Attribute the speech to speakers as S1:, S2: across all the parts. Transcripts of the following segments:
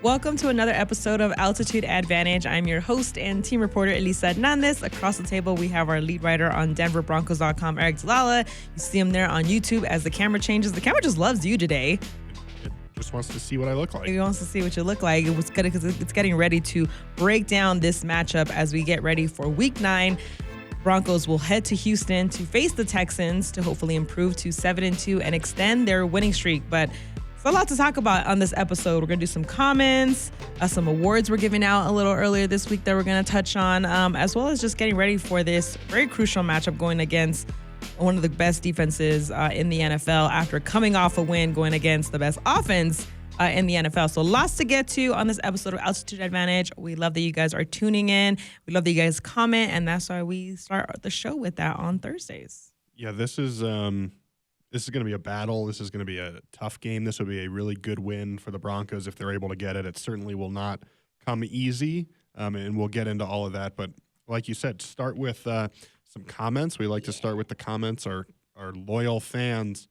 S1: Welcome to another episode of Altitude Advantage. I'm your host and team reporter, Elisa Hernandez. Across the table, we have our lead writer on DenverBroncos.com, Aric DiLalla. You see him there on YouTube as the camera changes. The camera just loves you today.
S2: It just wants to see what I look like.
S1: He wants to see what you look like. It was good because it's getting ready to break down this matchup as we get ready for Week 9. Broncos will head to Houston to face the Texans to hopefully improve to 7-2 and extend their winning streak. But it's a lot to talk about on this episode. We're going to do some comments, some awards we're giving out a little earlier this week that we're going to touch on, as well as just getting ready for this very crucial matchup going against one of the best defenses in the NFL after coming off a win going against the best offense in the NFL. So lots to get to on this episode of Altitude Advantage. We love that you guys are tuning in. We love that you guys comment, and that's why we start the show with that on Thursdays.
S2: Yeah, this is going to be a battle. This is going to be a tough game. This will be a really good win for the Broncos if they're able to get it. It certainly will not come easy, and we'll get into all of that. But like you said, start with some comments. We like to start with the comments. Our loyal fans,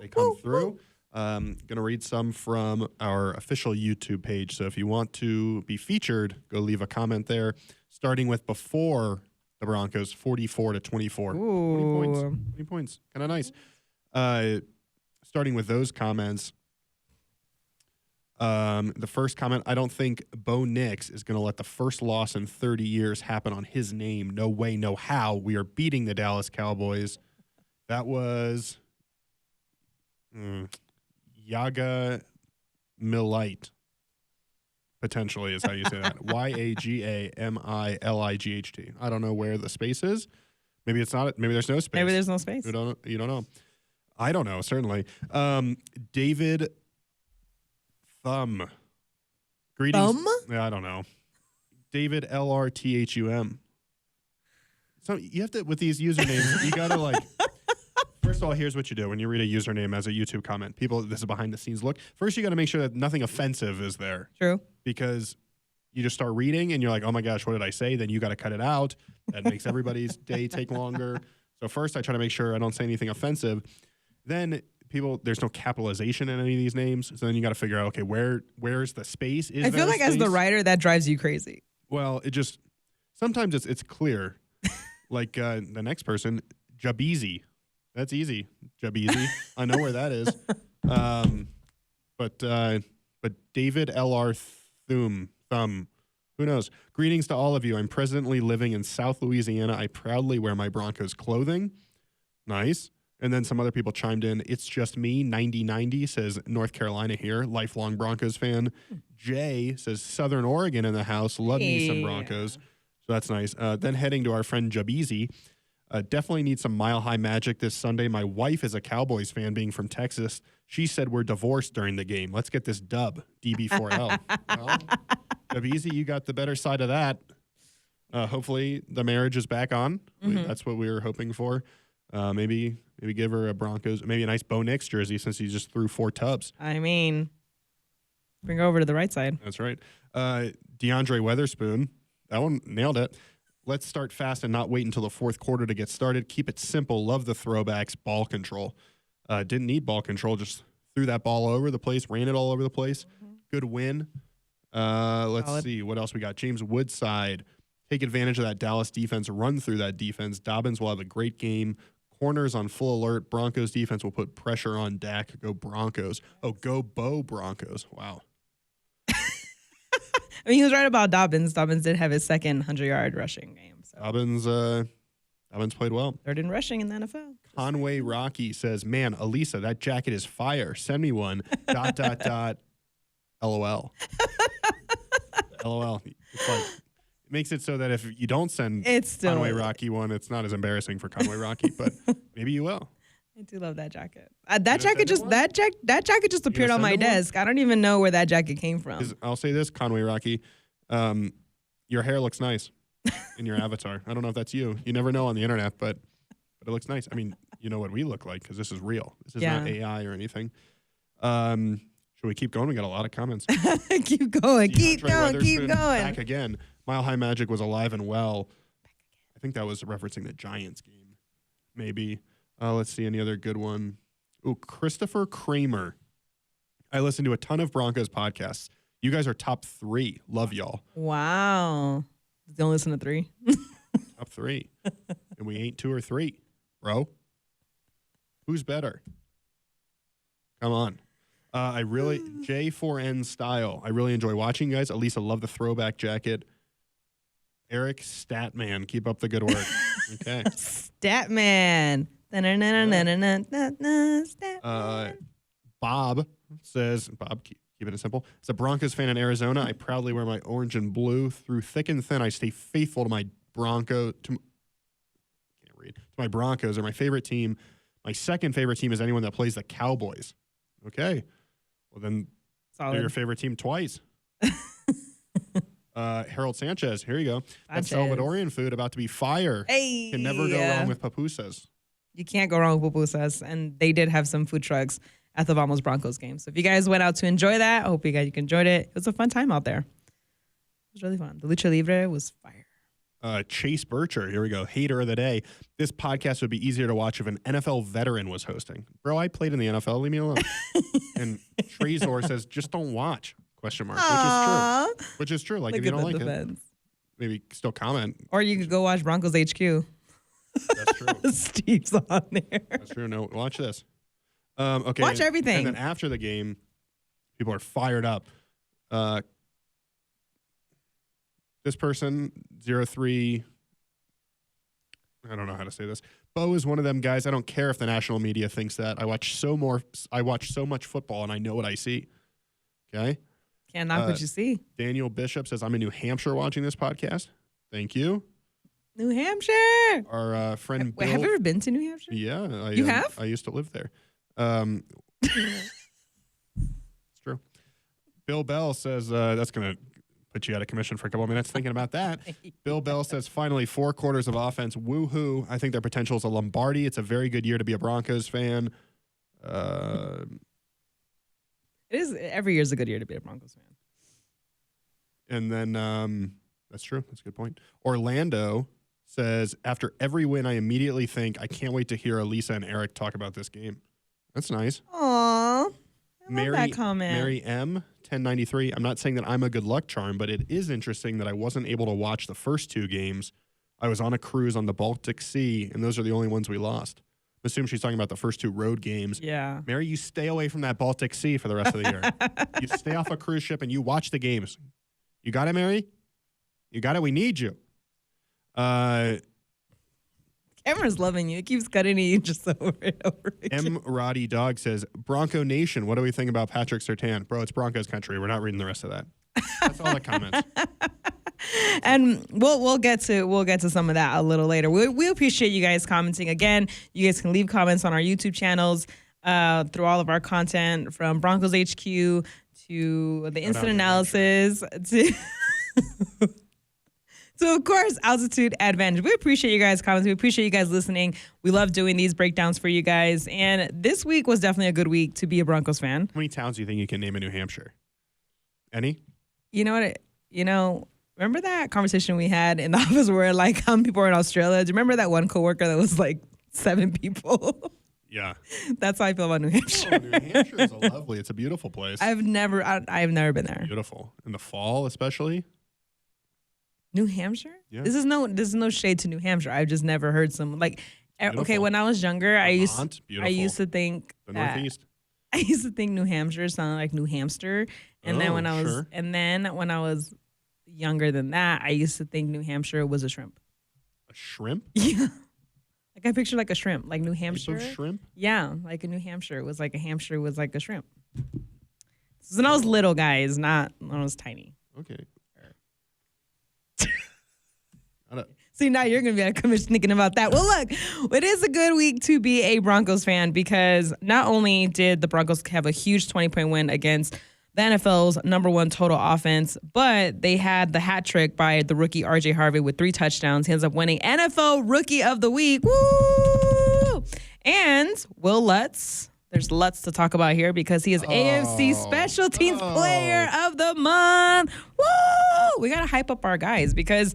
S2: they come through. Going to read some from our official YouTube page. So if you want to be featured, go leave a comment there. Starting with before the Broncos, 44-24.
S1: Ooh.
S2: 20 points. Kind of nice. Starting with those comments, the first comment, I don't think Bo Nix is going to let the first loss in 30 years happen on his name. No way, no how. We are beating the Dallas Cowboys. That was Yaga Milite, potentially is how you say that. YAGAMILIGHT. I don't know where the space is. Maybe it's not. Maybe there's no space.
S1: Maybe there's no space.
S2: You don't know. I don't know, certainly. David Thumb. Greetings.
S1: Thumb?
S2: Yeah, I don't know. David LRTHUM. So you have to, with these usernames, you got to like, first of all, here's what you do when you read a username as a YouTube comment. People, this is behind the scenes look. First, you got to make sure that nothing offensive is there.
S1: True.
S2: Because you just start reading and you're like, oh my gosh, what did I say? Then you got to cut it out. That makes everybody's day take longer. So first, I try to make sure I don't say anything offensive. Then there's no capitalization in any of these names. So then you got to figure out, okay, where's the space?
S1: I feel like as the writer, that drives you crazy.
S2: Well, sometimes it's clear. Like the next person, Jabeezy. That's easy. Jabeezy. I know where that is. But David LR Thumb. Who knows? Greetings to all of you. I'm presently living in South Louisiana. I proudly wear my Broncos clothing. Nice. And then some other people chimed in. It's just me. 9090 says North Carolina here. Lifelong Broncos fan. Jay says Southern Oregon in the house. Love me some Broncos. So that's nice. Then heading to our friend Jabeezy. Definitely need some Mile High Magic this Sunday. My wife is a Cowboys fan, being from Texas. She said we're divorced during the game. Let's get this dub, DB4L. Well, Jabeezy, you got the better side of that. Hopefully the marriage is back on.
S1: Mm-hmm.
S2: That's what we were hoping for. Maybe give her a Broncos, maybe a nice Bo Nix jersey since he just threw 4 tubs.
S1: I mean, bring her over to the right side.
S2: That's right. DeAndre Weatherspoon, that one nailed it. Let's start fast and not wait until the fourth quarter to get started. Keep it simple. Love the throwbacks. Ball control. Didn't need ball control. Just threw that ball all over the place. Ran it all over the place. Mm-hmm. Good win. Let's see what else we got. James Woodside. Take advantage of that Dallas defense. Run through that defense. Dobbins will have a great game. Corners on full alert. Broncos defense will put pressure on Dak. Go Broncos. Oh, go Bo Broncos. Wow.
S1: I mean, he was right about Dobbins. Dobbins did have his second 100-yard rushing game. So.
S2: Dobbins played well.
S1: Third in rushing in the NFL.
S2: Conway Rocky says, man, Elisa, that jacket is fire. Send me one. ... LOL. LOL. It's like, it makes it so that if you don't send Conway Rocky one, it's not as embarrassing for Conway Rocky, but maybe you will.
S1: I do love that jacket. That jacket just appeared on my desk. I don't even know where that jacket came from.
S2: I'll say this, Conway Rocky, your hair looks nice in your avatar. I don't know if that's you. You never know on the internet, but it looks nice. I mean, you know what we look like because this is real. This is not AI or anything. Should we keep going? We got a lot of comments.
S1: Keep going. Keep going.
S2: Back again. Mile High Magic was alive and well. I think that was referencing the Giants game, maybe. Let's see, any other good one. Ooh, Christopher Kramer. I listen to a ton of Broncos podcasts. You guys are top 3. Love y'all.
S1: Wow. Don't listen to 3.
S2: Top 3. And we ain't 2 or 3, bro. Who's better? Come on. J4N style. I really enjoy watching you guys. Elisa, love the throwback jacket. Aric Statman, keep up the good work. Okay.
S1: Statman.
S2: Bob says, keep it simple. As a Broncos fan in Arizona, I proudly wear my orange and blue. Through thick and thin, I stay faithful to my Broncos. My Broncos are my favorite team. My second favorite team is anyone that plays the Cowboys. Okay. Well, then they're your favorite team twice. Harold Sanchez, here you go. That Salvadorian food about to be fire.
S1: Hey,
S2: can never go wrong with pupusas.
S1: You can't go wrong with pupusas, and they did have some food trucks at the Vamos Broncos game. So if you guys went out to enjoy that, I hope you guys enjoyed it. It was a fun time out there. It was really fun. The Lucha Libre was fire.
S2: Chase Bircher, here we go. Hater of the day. This podcast would be easier to watch if an NFL veteran was hosting. Bro, I played in the NFL. Leave me alone. And Trezor says, just don't watch. Question mark. Which is true. Like, if you don't like it, maybe still comment.
S1: Or you could go watch Broncos HQ.
S2: That's true.
S1: Steve's on there.
S2: That's true. No, watch this. Okay.
S1: Watch everything.
S2: And then after the game, people are fired up. This person, 03, I don't know how to say this. Bo is one of them guys. I don't care if the national media thinks that. I watch so much football, and I know what I see. Okay?
S1: Can't knock what you see.
S2: Daniel Bishop says, I'm in New Hampshire watching this podcast. Thank you.
S1: New Hampshire.
S2: Our friend Bill.
S1: Have you ever been to New Hampshire?
S2: Yeah.
S1: You have?
S2: I used to live there. It's true. Bill Bell says, that's going to put you out of commission for a couple of minutes thinking about that. Bill Bell says, finally, 4 quarters of offense. Woohoo. I think their potential is a Lombardi. It's a very good year to be a Broncos fan.
S1: It is. Every year is a good year to be a Broncos fan.
S2: And then, that's true. That's a good point. Orlando says, after every win, I immediately think, I can't wait to hear Elisa and Aric talk about this game. That's nice.
S1: Aww. I love that comment.
S2: Mary M, 1093. I'm not saying that I'm a good luck charm, but it is interesting that I wasn't able to watch the first 2 games. I was on a cruise on the Baltic Sea, and those are the only ones we lost. I assume she's talking about the first 2 road games.
S1: Yeah.
S2: Mary, you stay away from that Baltic Sea for the rest of the year. You stay off a cruise ship and you watch the games. You got it, Mary? You got it? We need you.
S1: Cameron's loving you. It keeps cutting you just over and over again.
S2: M. Roddy Dog says, Bronco Nation, what do we think about Patrick Surtain? Bro, it's Broncos country. We're not reading the rest of that. That's all the comments.
S1: And we'll get to some of that a little later. We appreciate you guys commenting. Again, you guys can leave comments on our YouTube channels through all of our content, from Broncos HQ to the instant analysis to, of course, Altitude Advantage. We appreciate you guys' comments. We appreciate you guys listening. We love doing these breakdowns for you guys. And this week was definitely a good week to be a Broncos fan.
S2: How many towns do you think you can name in New Hampshire? Any?
S1: You know what? Remember that conversation we had in the office where, like, how many people are in Australia? Do you remember that one coworker that was like 7 people?
S2: Yeah.
S1: That's how I feel about New Hampshire.
S2: Oh, New Hampshire is lovely. It's a beautiful place.
S1: I've never been there.
S2: Beautiful. In the fall, especially.
S1: New Hampshire?
S2: Yeah.
S1: This is no shade to New Hampshire. I've just never heard someone like. Beautiful. Okay, when I was younger, I used to think
S2: the Northeast.
S1: I used to think New Hampshire sounded like New Hamster, and then when I was younger than that, I used to think New Hampshire was a shrimp.
S2: A shrimp?
S1: Yeah. Like I pictured like a shrimp, like New Hampshire.
S2: Type of shrimp?
S1: Yeah, like a New Hampshire. It was like a hamster was like a shrimp. This is when I was little, guys, not when I was tiny.
S2: Okay.
S1: See, now you're going to be out of commission thinking about that. Well, look, it is a good week to be a Broncos fan because not only did the Broncos have a huge 20-point win against the NFL's #1 total offense, but they had the hat trick by the rookie RJ Harvey with 3 touchdowns. He ends up winning NFL Rookie of the Week. Woo! And Wil Lutz. There's Lutz to talk about here because he is AFC Special Teams Player of the Month. Woo! We got to hype up our guys because,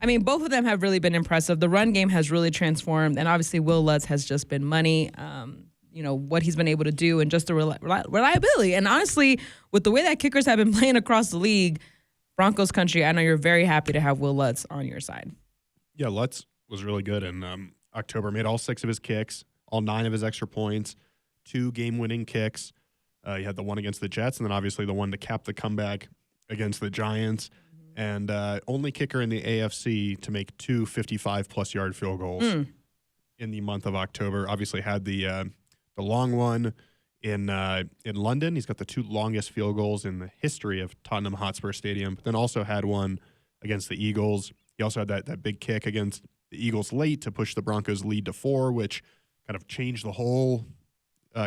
S1: I mean, both of them have really been impressive. The run game has really transformed, and obviously Wil Lutz has just been money. what he's been able to do and just the reliability. And honestly, with the way that kickers have been playing across the league, Broncos country, I know you're very happy to have Wil Lutz on your side.
S2: Yeah, Lutz was really good in October. Made all 6 of his kicks, all 9 of his extra points, 2 game-winning kicks. He had the one against the Jets, and then obviously the one to cap the comeback against the Giants. And only kicker in the AFC to make 2 55-plus yard field goals in the month of October. Obviously had the long one in London. He's got the 2 longest field goals in the history of Tottenham Hotspur Stadium. But then also had one against the Eagles. He also had that big kick against the Eagles late to push the Broncos' lead to 4, which kind of changed the whole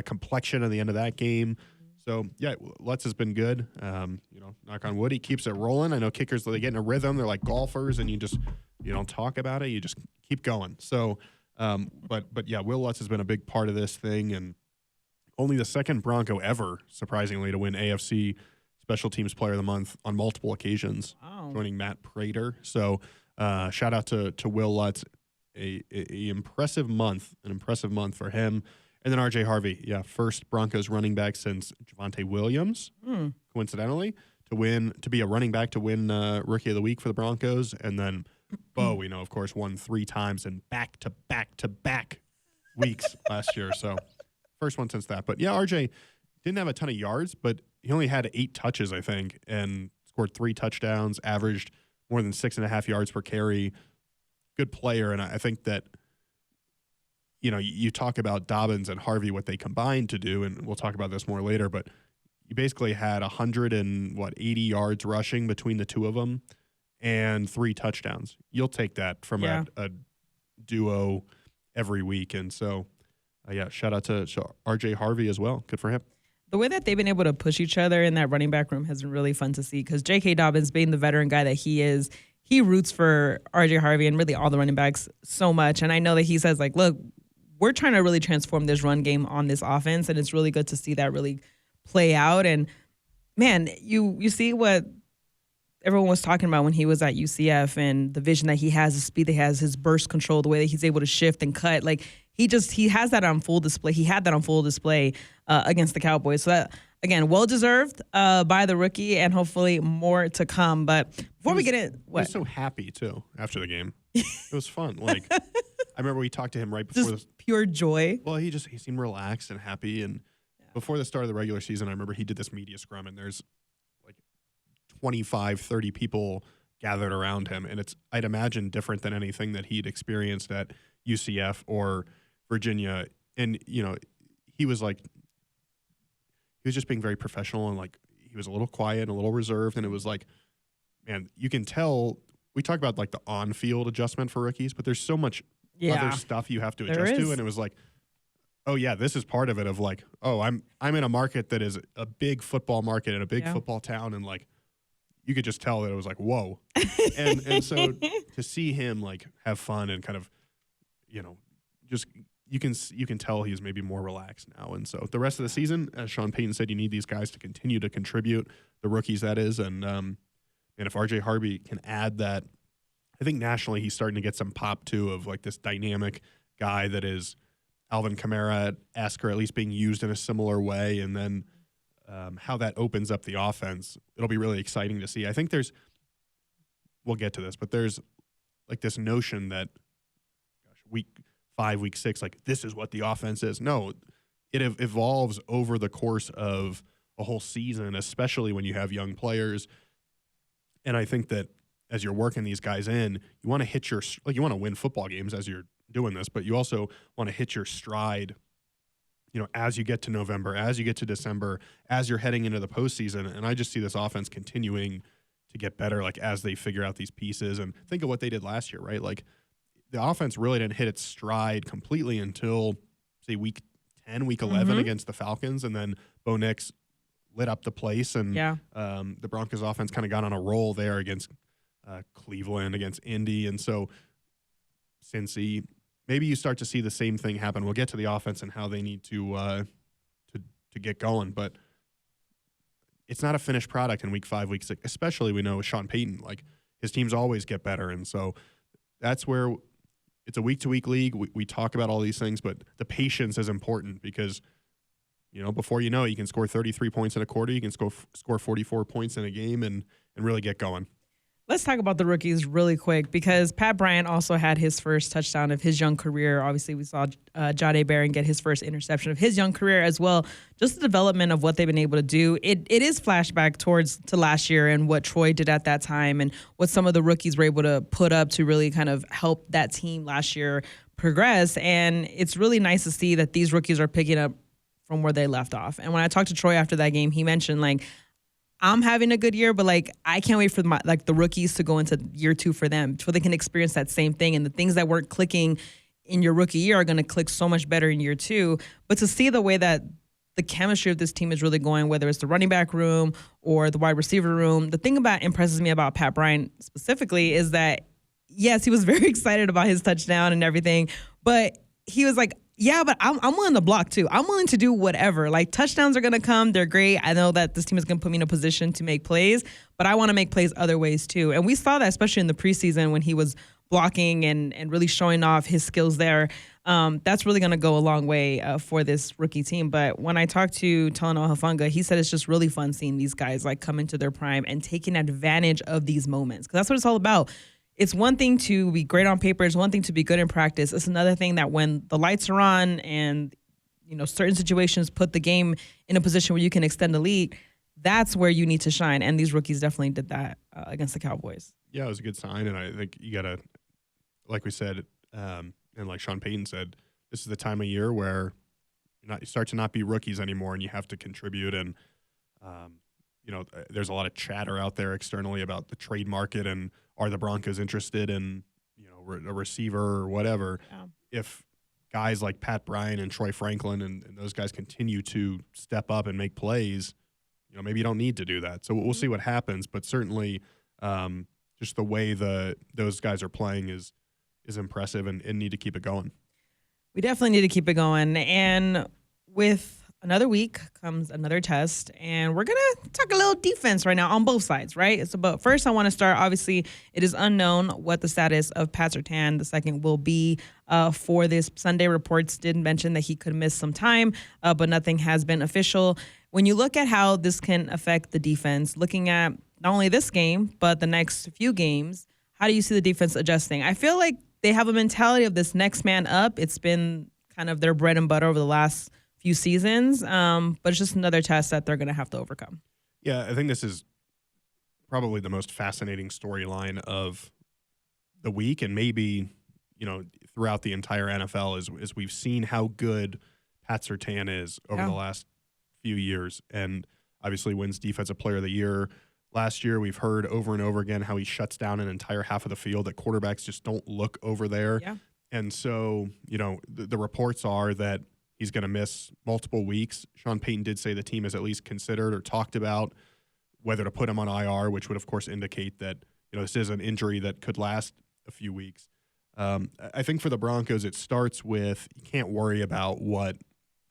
S2: complexion of the end of that game. So, yeah, Lutz has been good. Knock on wood, he keeps it rolling. I know kickers, they get in a rhythm. They're like golfers, and you don't talk about it. You just keep going. So, but yeah, Wil Lutz has been a big part of this thing, and only the second Bronco ever, surprisingly, to win AFC Special Teams Player of the Month on multiple occasions, joining Matt Prater. So, shout out to Wil Lutz, an impressive month for him. And then R.J. Harvey, first Broncos running back since Javonte Williams, coincidentally, to be a running back to win Rookie of the Week for the Broncos. And then Bo, we know, of course, won 3 times in back-to-back-to-back weeks last year. So first one since that. But, yeah, R.J. didn't have a ton of yards, but he only had 8 touches, I think, and scored 3 touchdowns, averaged more than 6.5 yards per carry. Good player, and I think that, you talk about Dobbins and Harvey, what they combined to do, and we'll talk about this more later, but you basically had 180 yards rushing between the 2 of them and 3 touchdowns. You'll take that from a duo every week. And so, shout out to R.J. Harvey as well. Good for him.
S1: The way that they've been able to push each other in that running back room has been really fun to see, because J.K. Dobbins, being the veteran guy that he is, he roots for R.J. Harvey and really all the running backs so much. And I know that he says, like, look, we're trying to really transform this run game on this offense, and it's really good to see that really play out. And, man, you see what everyone was talking about when he was at UCF and the vision that he has, the speed that he has, his burst control, the way that he's able to shift and cut. Like, he has that on full display. He had that on full display against the Cowboys. So, that, again, well-deserved by the rookie, and hopefully more to come. But before we get in,
S2: he was so happy, too, after the game. It was fun. Like, I remember we talked to him right before
S1: just pure joy.
S2: Well, he seemed relaxed and happy. And before the start of the regular season, I remember he did this media scrum, and there's like 25, 30 people gathered around him. And I'd imagine, different than anything that he'd experienced at UCF or Virginia. And, he was just being very professional, and like he was a little quiet and a little reserved. And it was like, man, you can tell. We talk about like the on-field adjustment for rookies, but there's so much other stuff you have to adjust to. And it was like, oh yeah, this is part of it, of like, oh, I'm in a market that is a big football market in a big football town. And like, you could just tell that it was like, whoa. and so to see him like have fun and kind of, just, you can tell he's maybe more relaxed now. And so the rest of the season, as Sean Payton said, you need these guys to continue to contribute, the rookies, that is. And if R.J. Harvey can add that, I think nationally he's starting to get some pop too, of like this dynamic guy that is Alvin Kamara-esque, or at least being used in a similar way. And then how that opens up the offense, it'll be really exciting to see. I think we'll get to this, but there's like this notion that, week 5, week 6, like this is what the offense is. No, it evolves over the course of a whole season, especially when you have young players. And I think that as you're working these guys in, you want to hit you want to win football games as you're doing this, but you also want to hit your stride, as you get to November, as you get to December, as you're heading into the postseason. And I just see this offense continuing to get better, like as they figure out these pieces. And think of what they did last year, right? Like the offense really didn't hit its stride completely until, say, week 10, week 11 against the Falcons. And then Bo Nix lit up the place, and the Broncos offense kind of got on a roll there against Cleveland, against Indy. And so Cincy, maybe you start to see the same thing happen. We'll get to the offense and how they need to get going, but it's not a finished product in week 5, week 6, especially we know with Sean Payton, like his teams always get better. And so that's where it's a week-to-week league. We talk about all these things, but the patience is important because, before you know it, you can score 33 points in a quarter. You can score 44 points in a game and really get going.
S1: Let's talk about the rookies really quick because Pat Bryant also had his first touchdown of his young career. Obviously, we saw Jahdae Barron get his first interception of his young career as well. Just the development of what they've been able to do. It is flashback to last year and what Troy did at that time and what some of the rookies were able to put up to really kind of help that team last year progress. And it's really nice to see that these rookies are picking up from where they left off. And when I talked to Troy after that game, he mentioned, I'm having a good year, but I can't wait for the rookies to go into year 2 for them so they can experience that same thing. And the things that weren't clicking in your rookie year are going to click so much better in year 2. But to see the way that the chemistry of this team is really going, whether it's the running back room or the wide receiver room, the thing impresses me about Pat Bryant specifically is that, yes, he was very excited about his touchdown and everything, but he was like, yeah, but I'm willing to block too. I'm willing to do whatever. Touchdowns are going to come. They're great. I know that this team is going to put me in a position to make plays, but I want to make plays other ways too. And we saw that especially in the preseason when he was blocking and really showing off his skills there. That's really going to go a long way for this rookie team. But when I talked to Talanoa Hufanga, he said it's just really fun seeing these guys come into their prime and taking advantage of these moments because that's what it's all about. It's one thing to be great on paper. It's one thing to be good in practice. It's another thing that when the lights are on and, certain situations put the game in a position where you can extend the lead, that's where you need to shine. And these rookies definitely did that against the Cowboys.
S2: Yeah, it was a good sign. And I think you got to, like we said, and like Sean Payton said, this is the time of year where you start to not be rookies anymore and you have to contribute. And, there's a lot of chatter out there externally about the trade market and are the Broncos interested in, a receiver or whatever. Yeah. If guys like Pat Bryant and Troy Franklin and those guys continue to step up and make plays, maybe you don't need to do that. So we'll see what happens. But certainly just the way those guys are playing is impressive and need to keep it going.
S1: We definitely need to keep it going. And with another week comes another test, and we're going to talk a little defense right now on both sides, right? But first I want to start, obviously, it is unknown what the status of Pat Surtain II will be for this Sunday. Reports did mention that he could miss some time, but nothing has been official. When you look at how this can affect the defense, looking at not only this game, but the next few games, how do you see the defense adjusting? I feel like they have a mentality of this next man up. It's been kind of their bread and butter over the last few seasons, but it's just another test that they're going to have to overcome.
S2: Yeah, I think this is probably the most fascinating storyline of the week and maybe, throughout the entire NFL is we've seen how good Pat Surtain is over the last few years and obviously wins Defensive Player of the Year. Last year, we've heard over and over again how he shuts down an entire half of the field, that quarterbacks just don't look over there.
S1: Yeah.
S2: And so, the reports are that he's going to miss multiple weeks. Sean Payton did say the team has at least considered or talked about whether to put him on IR, which would, of course, indicate that this is an injury that could last a few weeks. I think for the Broncos, it starts with you can't worry about what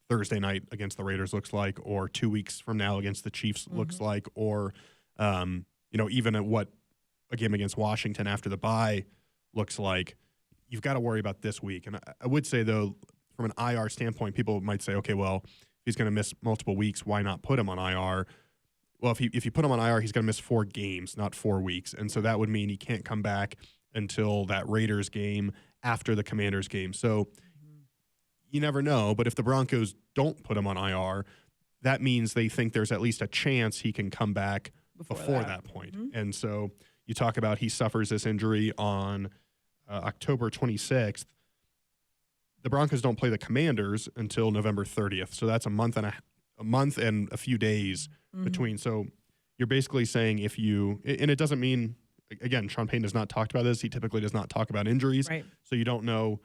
S2: Thursday night against the Raiders looks like or 2 weeks from now against the Chiefs looks like or, even at what a game against Washington after the bye looks like. You've got to worry about this week. And I would say, though, from an IR standpoint, people might say, okay, well, if he's going to miss multiple weeks, why not put him on IR? Well, if you put him on IR, he's going to miss 4 games, not 4 weeks. And so that would mean he can't come back until that Raiders game after the Commanders game. So you never know. But if the Broncos don't put him on IR, that means they think there's at least a chance he can come back before that point. Mm-hmm. And so you talk about he suffers this injury on October 26th. The Broncos don't play the Commanders until November 30th. So that's a month and a few days between. So you're basically saying and it doesn't mean, again, Sean Payton does not talk about this. He typically does not talk about injuries.
S1: Right.
S2: So you don't know,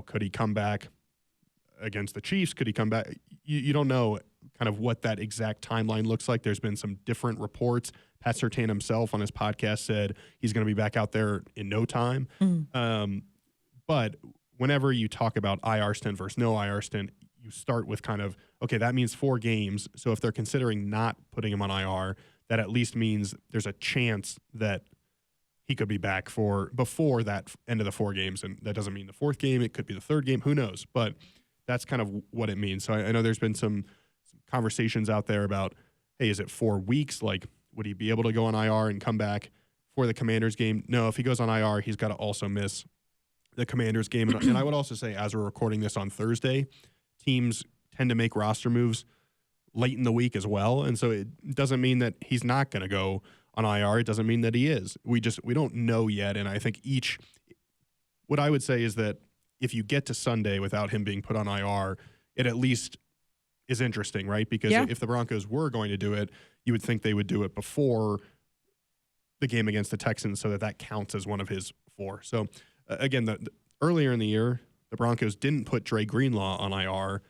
S2: could he come back against the Chiefs? Could he come back? You don't know kind of what that exact timeline looks like. There's been some different reports. Pat Surtain himself on his podcast said he's going to be back out there in no time. But whenever you talk about IR stint versus no IR stint, you start with kind of, okay, that means 4 games. So if they're considering not putting him on IR, that at least means there's a chance that he could be back for before that end of the 4 games. And that doesn't mean the 4th game. It could be the 3rd game. Who knows? But that's kind of what it means. So I know there's been some conversations out there about, hey, is it 4 weeks? Like, would he be able to go on IR and come back for the Commanders game? No, if he goes on IR, he's got to also miss the Commanders game. And I would also say, as we're recording this on Thursday, teams tend to make roster moves late in the week as well. And so it doesn't mean that he's not going to go on IR. It doesn't mean that he is. We don't know yet. And I think what I would say is that if you get to Sunday without him being put on IR, it at least is interesting, right? Because if the Broncos were going to do it, you would think they would do it before the game against the Texans so that counts as one of his 4. So again, earlier in the year, the Broncos didn't put Dre Greenlaw on IR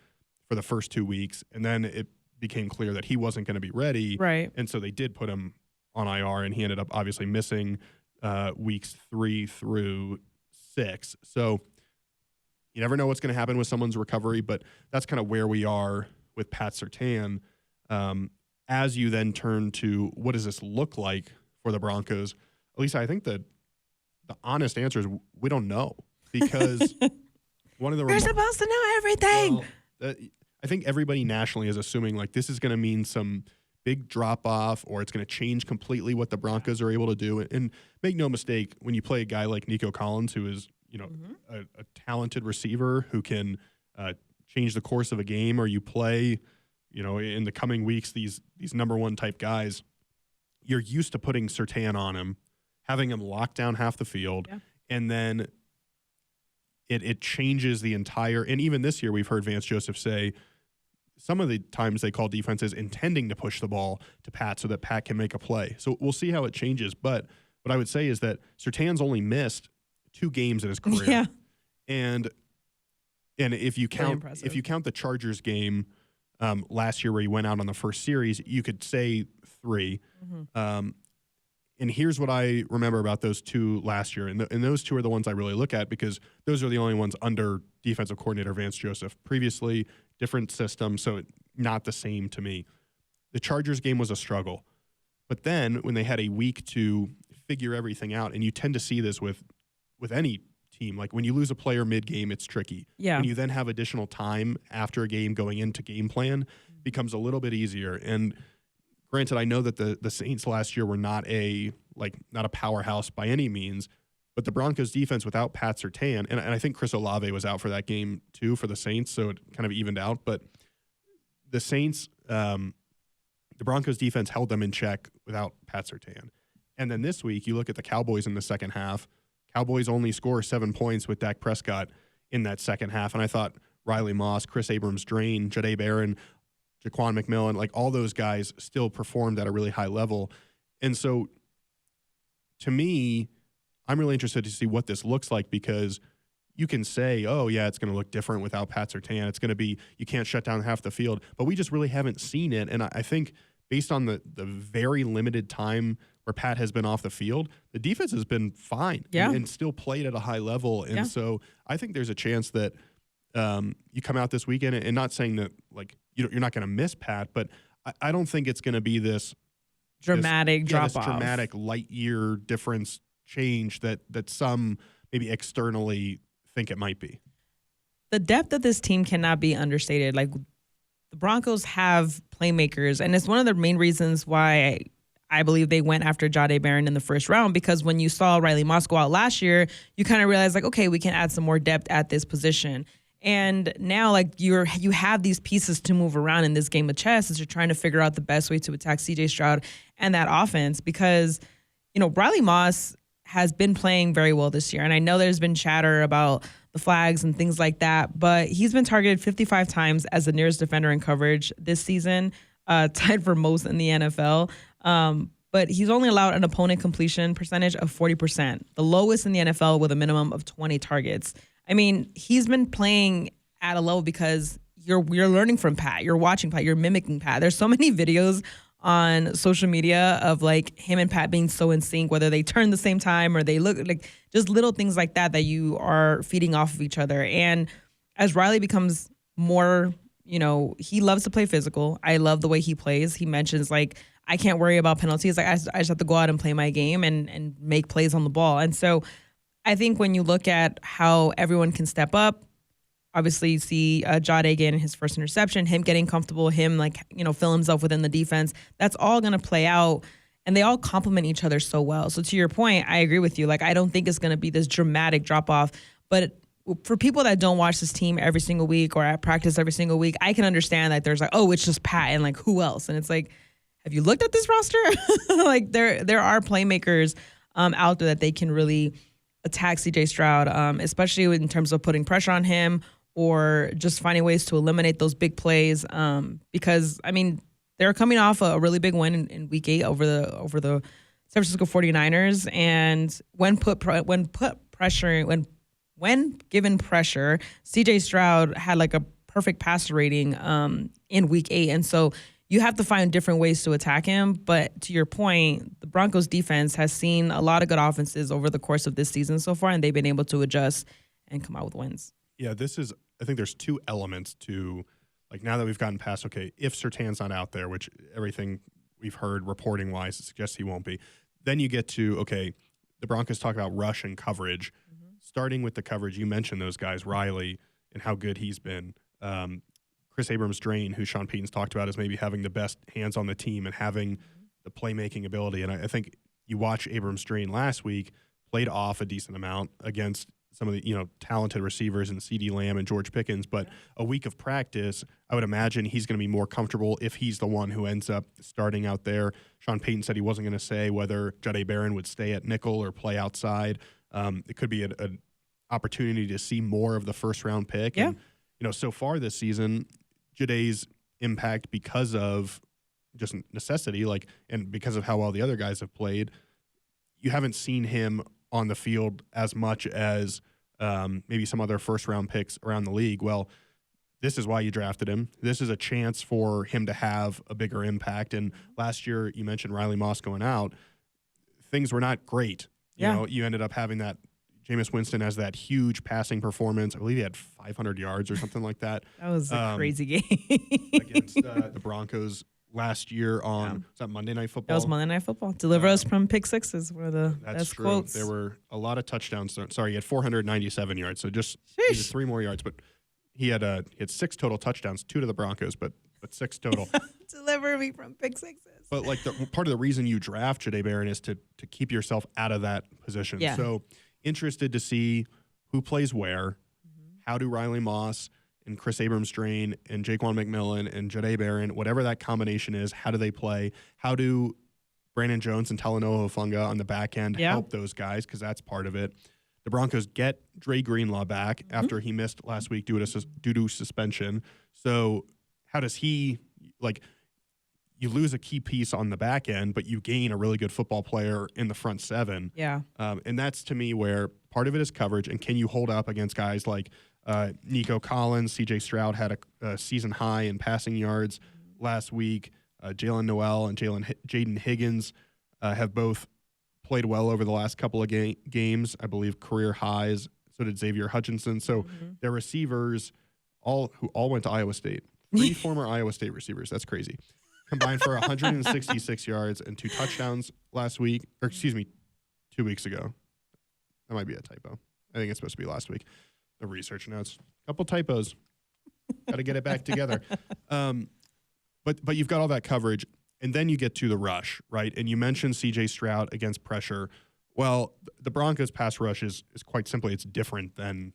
S2: for the first 2 weeks, and then it became clear that he wasn't going to be ready.
S1: Right.
S2: And so they did put him on IR, and he ended up obviously missing weeks 3 through 6. So you never know what's going to happen with someone's recovery, but that's kind of where we are with Pat Surtain. As you then turn to what does this look like for the Broncos, Elisa, I think the honest answer is we don't know, because one of the
S1: we're supposed to know everything.
S2: Well, I think everybody nationally is assuming like this is going to mean some big drop off, or it's going to change completely what the Broncos are able to do. And make no mistake, when you play a guy like Nico Collins, who is a talented receiver who can change the course of a game, or you play in the coming weeks these number 1 type guys, you're used to putting Surtain on him, having him lock down half the field, and then it changes the entire. And even this year, we've heard Vance Joseph say some of the times they call defenses intending to push the ball to Pat so that Pat can make a play. So we'll see how it changes. But what I would say is that Surtain's only missed 2 games in his career.
S1: Yeah.
S2: And if you count the Chargers game last year where he went out on the first series, you could say 3. Mm-hmm. And here's what I remember about those 2 last year. And those 2 are the ones I really look at, because those are the only ones under defensive coordinator Vance Joseph. Previously, different system, so not the same to me. The Chargers game was a struggle. But then when they had a week to figure everything out, and you tend to see this with any team, like when you lose a player mid-game, it's tricky.
S1: Yeah.
S2: When you then have additional time after a game going into game plan, becomes a little bit easier. And granted, I know that the Saints last year were not a powerhouse by any means, but the Broncos defense without Pat Surtain, and I think Chris Olave was out for that game too for the Saints, so it kind of evened out. But the Saints, the Broncos defense held them in check without Pat Surtain. And then this week, you look at the Cowboys in the second half. Cowboys only score 7 points with Dak Prescott in that second half. And I thought Riley Moss, Chris Abrams-Drain, Jahdae Barron, Jaquan McMillan, like all those guys still performed at a really high level. And so to me, I'm really interested to see what this looks like, because you can say, oh, yeah, it's going to look different without Pat Surtain. It's going to be, you can't shut down half the field. But we just really haven't seen it. And I think based on the very limited time where Pat has been off the field, the defense has been fine and still played at a high level. And so I think there's a chance that you come out this weekend, and not saying that like you're not going to miss Pat, but I don't think it's going to be this
S1: dramatic drop-off,
S2: this dramatic light year difference change that some maybe externally think it might be.
S1: The depth of this team cannot be understated. Like, the Broncos have playmakers, and it's one of the main reasons why I believe they went after Jahdae Barron in the first round, because when you saw Riley Moss go out last year, you kind of realized, like, okay, we can add some more depth at this position. And now, like, you have these pieces to move around in this game of chess as you're trying to figure out the best way to attack C.J. Stroud and that offense, because, Riley Moss has been playing very well this year. And I know there's been chatter about the flags and things like that, but he's been targeted 55 times as the nearest defender in coverage this season, tied for most in the NFL. But he's only allowed an opponent completion percentage of 40%, the lowest in the NFL, with a minimum of 20 targets. I mean, he's been playing at a level because you're learning from Pat. You're watching Pat. You're mimicking Pat. There's so many videos on social media of like him and Pat being so in sync, whether they turn the same time or they look like just little things like that you are feeding off of each other. And as Riley becomes more, he loves to play physical. I love the way he plays. He mentions, like, I can't worry about penalties. Like I just have to go out and play my game and make plays on the ball. And so I think when you look at how everyone can step up, obviously you see Jade getting his first interception, him getting comfortable, him fill himself within the defense. That's all going to play out. And they all complement each other so well. So to your point, I agree with you. Like, I don't think it's going to be this dramatic drop off. But for people that don't watch this team every single week or at practice every single week, I can understand that there's like, oh, it's just Pat and like who else? And it's like, have you looked at this roster? Like there are playmakers out there that they can really attack CJ Stroud, especially in terms of putting pressure on him or just finding ways to eliminate those big plays. Because I mean, they're coming off a really big win in Week 8 over the San Francisco 49ers, and when given pressure, CJ Stroud had like a perfect passer rating in Week 8, and so you have to find different ways to attack him. But to your point, the Broncos defense has seen a lot of good offenses over the course of this season so far, and they've been able to adjust and come out with wins.
S2: Yeah, I think there's two elements to. Like now that we've gotten past, okay, if Surtain's not out there, which everything we've heard reporting-wise suggests he won't be, then you get to, okay, the Broncos talk about rush and coverage. Mm-hmm. Starting with the coverage, you mentioned those guys, Riley, and how good he's been. Chris Abrams-Drain, who Sean Payton's talked about as maybe having the best hands on the team and having the playmaking ability. And I think you watch Abrams-Drain last week, played off a decent amount against some of the talented receivers in CeeDee Lamb and George Pickens, but a week of practice, I would imagine he's going to be more comfortable if he's the one who ends up starting out there. Sean Payton said he wasn't going to say whether Jahdae Barron would stay at nickel or play outside. It could be an opportunity to see more of the first-round pick.
S1: Yeah.
S2: And, so far this season, Jahdae's impact because of just necessity, and because of how well the other guys have played, you haven't seen him on the field as much as maybe some other first-round picks around the league. Well, this is why you drafted him. This is a chance for him to have a bigger impact. And last year, you mentioned Riley Moss going out. Things were not great. You ended up having that Jameis Winston has that huge passing performance. I believe he had 500 yards or something like that.
S1: That was a crazy game.
S2: Against the Broncos last year on was that Monday Night Football?
S1: That was Monday Night Football. Deliver us from pick sixes. One of the best
S2: true.
S1: Quotes.
S2: There were a lot of touchdowns. Sorry, he had 497 yards, so just needed 3 more yards. But he had 6 total touchdowns, 2 to the Broncos, but 6 total.
S1: Deliver me from pick sixes.
S2: But part of the reason you draft Jahdae Barron is to keep yourself out of that position.
S1: Yeah.
S2: So interested to see who plays where. Mm-hmm. How do Riley Moss and Chris Abrams-Drain and Jaquan McMillan and Jahdae Barron, whatever that combination is, how do they play? How do Brandon Jones and Talanoa Hufanga on the back end help those guys? Because that's part of it. The Broncos get Dre Greenlaw back after he missed last week due to suspension. So how does he, you lose a key piece on the back end, but you gain a really good football player in the front 7.
S1: Yeah.
S2: And that's, to me, where part of it is coverage. And can you hold up against guys like Nico Collins? CJ Stroud had a season high in passing yards last week. Jalen Noel and Jaden Higgins have both played well over the last couple of games. I believe career highs. So did Xavier Hutchinson. So their receivers, who all went to Iowa State. 3 former Iowa State receivers. That's crazy. Combined for 166 yards and 2 touchdowns last week. Or 2 weeks ago. That might be a typo. I think it's supposed to be last week. The research notes. Couple typos. Got to get it back together. But you've got all that coverage, and then you get to the rush, right? And you mentioned CJ Stroud against pressure. Well, the Broncos' pass rush is quite simply, it's different than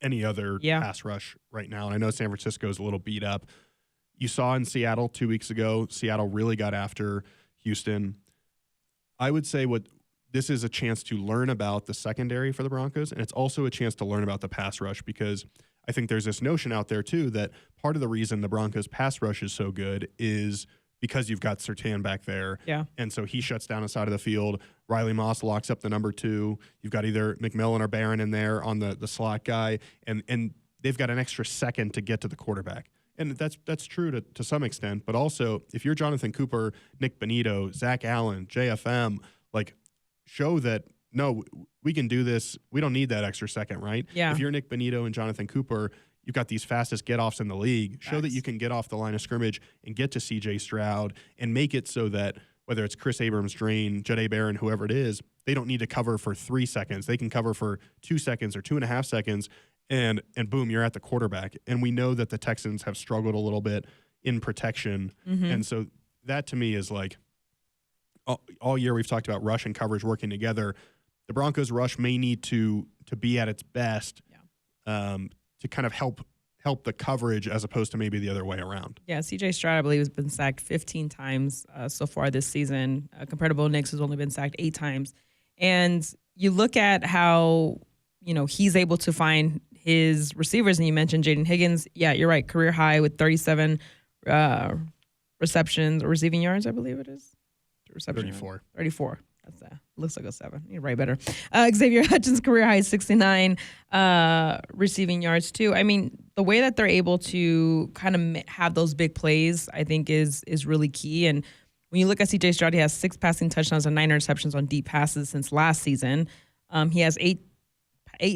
S2: any other pass rush right now. And I know San Francisco is a little beat up. You saw in Seattle 2 weeks ago, Seattle really got after Houston. I would say this is a chance to learn about the secondary for the Broncos, and it's also a chance to learn about the pass rush, because I think there's this notion out there too that part of the reason the Broncos pass rush is so good is because you've got Surtain back there.
S1: Yeah.
S2: And so he shuts down a side of the field. Riley Moss locks up the number 2. You've got either McMillan or Barron in there on the slot guy, and they've got an extra second to get to the quarterback. And that's true to some extent, but also if you're Jonathan Cooper, Nick Bonito, Zach Allen, JFM, show that, no, we can do this. We don't need that extra second, right?
S1: Yeah.
S2: If you're Nick Bonito and Jonathan Cooper, you've got these fastest get-offs in the league. Show that
S1: Facts.
S2: you can get off the line of scrimmage and get to C.J. Stroud and make it so that whether it's Chris Abrams, Drain, Jahdae Barron, whoever it is, they don't need to cover for 3 seconds. They can cover for 2 seconds or 2.5 seconds, and boom, you're at the quarterback. And we know that the Texans have struggled a little bit in protection. And so that to me is like all year we've talked about rush and coverage working together. The Broncos rush may need to be at its best to kind of help the coverage as opposed to maybe the other way around.
S1: Yeah, C.J. Stroud, I believe, has been sacked 15 times so far this season. Compared to Bo Nix, who's only been sacked 8 times. And you look at how, he's able to find his receivers, and you mentioned Jaden Higgins. Yeah, you're right. Career high with 37 receptions or receiving yards, I believe it is. 34. That's looks like a 7. You write better. Xavier Hutchins' career high is 69 receiving yards too. I mean, the way that they're able to kind of have those big plays, I think, is really key. And when you look at C.J. Stroud, he has 6 passing touchdowns and 9 interceptions on deep passes since last season. He has 8